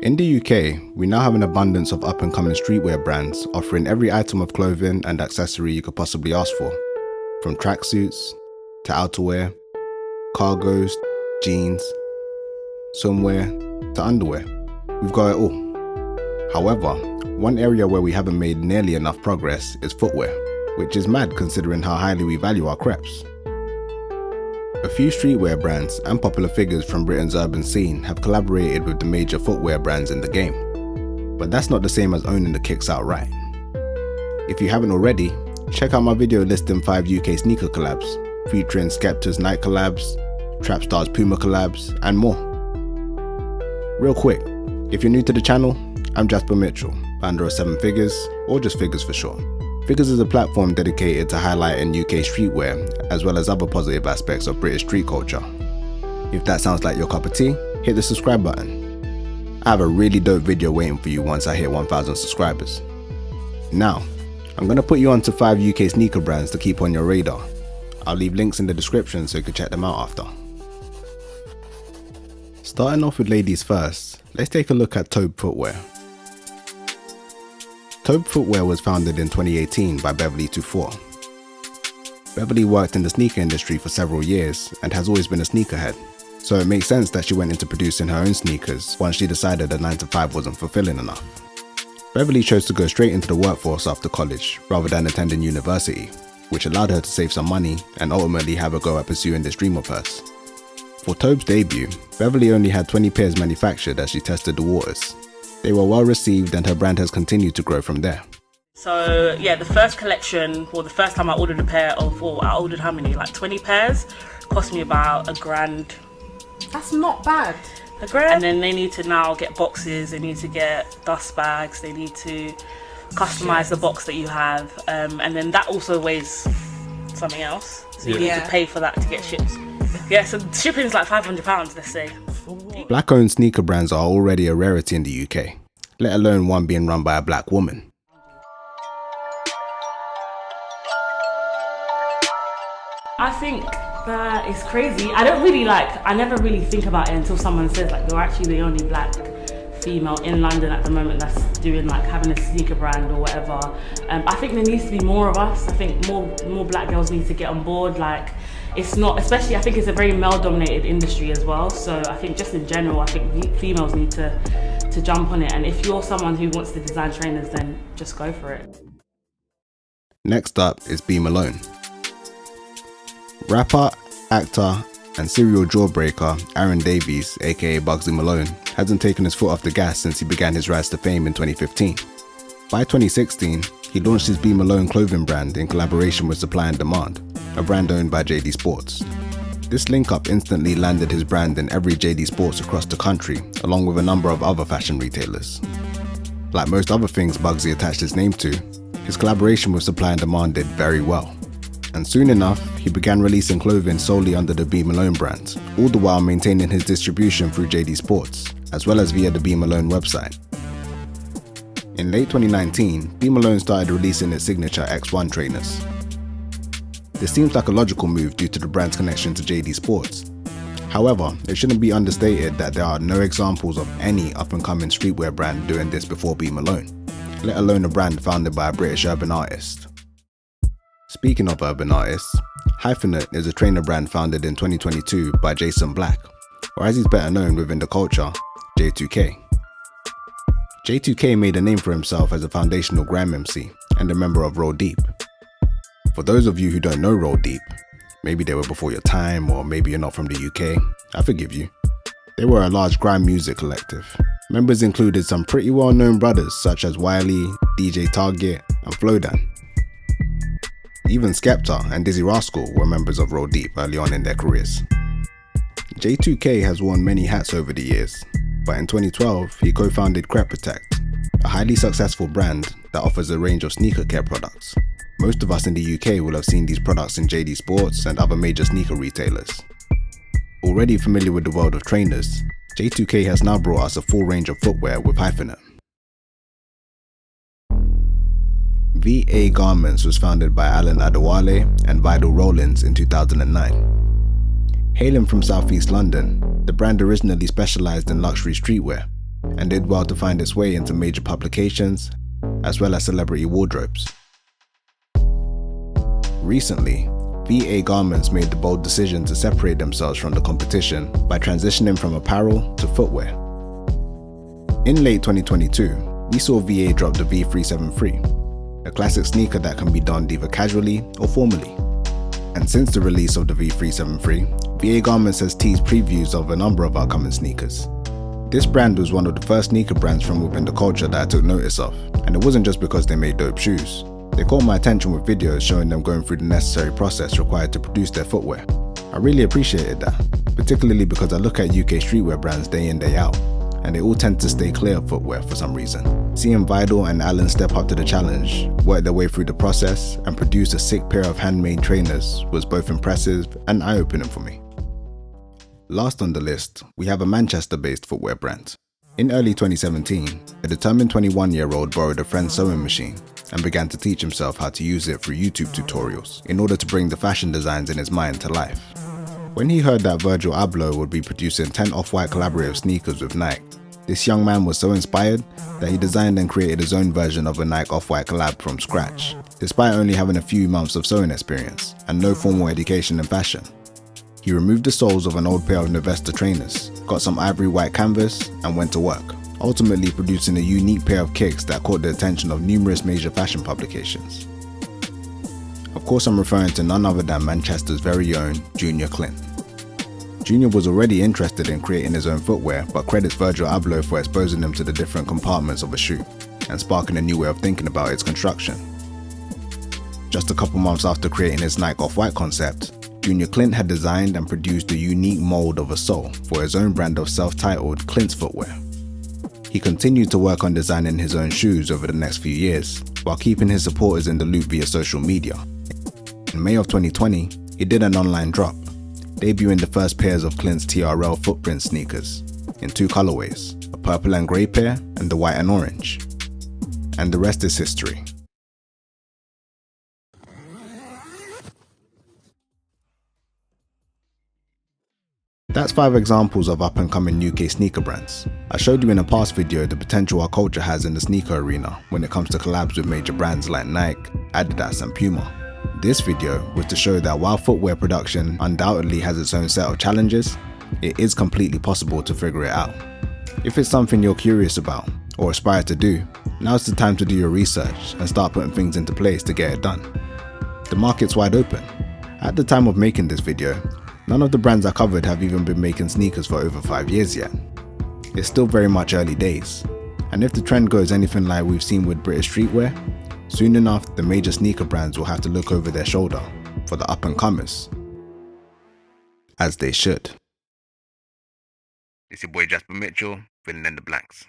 In the UK, we now have an abundance of up-and-coming streetwear brands offering every item of clothing and accessory you could possibly ask for. From tracksuits, to outerwear, cargos, jeans, swimwear, to underwear. We've got it all. However, one area where we haven't made nearly enough progress is footwear, which is mad considering how highly we value our creps. A few streetwear brands and popular figures from Britain's urban scene have collaborated with the major footwear brands in the game. But that's not the same as owning the kicks outright. If you haven't already, check out my video listing 5 UK sneaker collabs, featuring Skepta's Nike collabs, Trapstar's Puma collabs, and more. Real quick, if you're new to the channel, I'm Jasper Mitchell, founder of 7 Figures, or just Figures for short. Figures is a platform dedicated to highlighting UK streetwear, as well as other positive aspects of British street culture. If that sounds like your cup of tea, hit the subscribe button. I have a really dope video waiting for you once I hit 1,000 subscribers. Now, I'm gonna put you onto 5 UK sneaker brands to keep on your radar. I'll leave links in the description so you can check them out after. Starting off with ladies first, let's take a look at Tobe Footwear. Tobe Footwear was founded in 2018 by Beverley Tofuor. Beverley worked in the sneaker industry for several years and has always been a sneakerhead, so it makes sense that she went into producing her own sneakers once she decided a 9-to-5 wasn't fulfilling enough. Beverley chose to go straight into the workforce after college rather than attending university, which allowed her to save some money and ultimately have a go at pursuing this dream of hers. For Tobe's debut, Beverley only had 20 pairs manufactured as she tested the waters. They were well received and her brand has continued to grow from there. So yeah, the first collection, the first time I ordered a pair of, I ordered how many? Like 20 pairs, cost me about £1,000. That's not bad. £1,000. And then they need to now get boxes, they need to get dust bags, they need to customize the box that you have, and then that also weighs something else. So you need to pay for that to get shipped. Yeah, so shipping is like £500, let's say. Black-owned sneaker brands are already a rarity in the UK, let alone one being run by a black woman. I think that is crazy. I never really think about it until someone says like you're actually the only black female in London at the moment that's doing having a sneaker brand or whatever. I think there needs to be more of us. I think more black girls need to get on board. It's not, especially I think it's a very male dominated industry as well. So I think just in general, I think females need to jump on it. And if you're someone who wants to design trainers, then just go for it. Next up is Malone. Rapper, actor, and serial jawbreaker Aaron Davies, aka Bugzy Malone, hasn't taken his foot off the gas since he began his rise to fame in 2015. By 2016, he launched his Malone clothing brand in collaboration with Supply and Demand, a brand owned by JD Sports. This link-up instantly landed his brand in every JD Sports across the country, along with a number of other fashion retailers. Like most other things Bugzy attached his name to, his collaboration with Supply and Demand did very well. And soon enough, he began releasing clothing solely under the Malone brand, all the while maintaining his distribution through JD Sports, as well as via the Malone website. In late 2019, Malone started releasing its signature X1 trainers. This seems like a logical move due to the brand's connection to JD Sports. However, it shouldn't be understated that there are no examples of any up-and-coming streetwear brand doing this before Malone, let alone a brand founded by a British urban artist. Speaking of urban artists, HYPHNT is a trainer brand founded in 2022 by Jason Black, or as he's better known within the culture, J2K. J2K made a name for himself as a foundational grime MC and a member of Roll Deep. For those of you who don't know Roll Deep, maybe they were before your time or maybe you're not from the UK, I forgive you. They were a large grime music collective. Members included some pretty well-known brothers such as Wiley, DJ Target, and Flowdan. Even Skepta and Dizzy Rascal were members of Roll Deep early on in their careers. J2K has worn many hats over the years, but in 2012 he co-founded Crep Protect, a highly successful brand that offers a range of sneaker care products. Most of us in the UK will have seen these products in JD Sports and other major sneaker retailers. Already familiar with the world of trainers, J2K has now brought us a full range of footwear with HYPHNT. VA Garments was founded by Alan Adewale and Vidal Rollins in 2009. Hailing from southeast London, the brand originally specialised in luxury streetwear, and did well to find its way into major publications, as well as celebrity wardrobes. Recently, VA Garments made the bold decision to separate themselves from the competition by transitioning from apparel to footwear. In late 2022, we saw VA drop the V373, a classic sneaker that can be donned either casually or formally. And since the release of the V373, VA Garments has teased previews of a number of upcoming sneakers. This brand was one of the first sneaker brands from within the culture that I took notice of, and it wasn't just because they made dope shoes. They caught my attention with videos showing them going through the necessary process required to produce their footwear. I really appreciated that, particularly because I look at UK streetwear brands day in day out, and they all tend to stay clear of footwear for some reason. Seeing Vidal and Alan step up to the challenge, work their way through the process, and produce a sick pair of handmade trainers was both impressive and eye-opening for me. Last on the list, we have a Manchester-based footwear brand. In early 2017, a determined 21-year-old borrowed a friend's sewing machine and began to teach himself how to use it through YouTube tutorials in order to bring the fashion designs in his mind to life. When he heard that Adewale would be producing 10 off-white collaborative sneakers with Nike, this young man was so inspired that he designed and created his own version of a Nike off-white collab from scratch, despite only having a few months of sewing experience and no formal education in fashion. He removed the soles of an old pair of Novesta trainers, got some ivory white canvas, and went to work, ultimately producing a unique pair of kicks that caught the attention of numerous major fashion publications. Of course, I'm referring to none other than Manchester's very own Junior Clint. Junior was already interested in creating his own footwear, but credits Adewale for exposing him to the different compartments of a shoe and sparking a new way of thinking about its construction. Just a couple months after creating his Nike off-white concept, Junior Clint had designed and produced a unique mold of a sole for his own brand of self-titled Clint's Footwear. He continued to work on designing his own shoes over the next few years, while keeping his supporters in the loop via social media. In May of 2020, he did an online drop, debuting the first pairs of Clint's TRL footprint sneakers in two colorways, a purple and grey pair and the white and orange. And the rest is history. That's 5 examples of up-and-coming UK sneaker brands. I showed you in a past video the potential our culture has in the sneaker arena when it comes to collabs with major brands like Nike, Adidas and Puma. This video was to show that while footwear production undoubtedly has its own set of challenges, it is completely possible to figure it out. If it's something you're curious about or aspire to do, now's the time to do your research and start putting things into place to get it done. The market's wide open. At the time of making this video, none of the brands I covered have even been making sneakers for over 5 years yet. It's still very much early days, and if the trend goes anything like we've seen with British streetwear, soon enough the major sneaker brands will have to look over their shoulder for the up-and-comers. As they should. It's your boy Jasper Mitchell, filling in the blanks.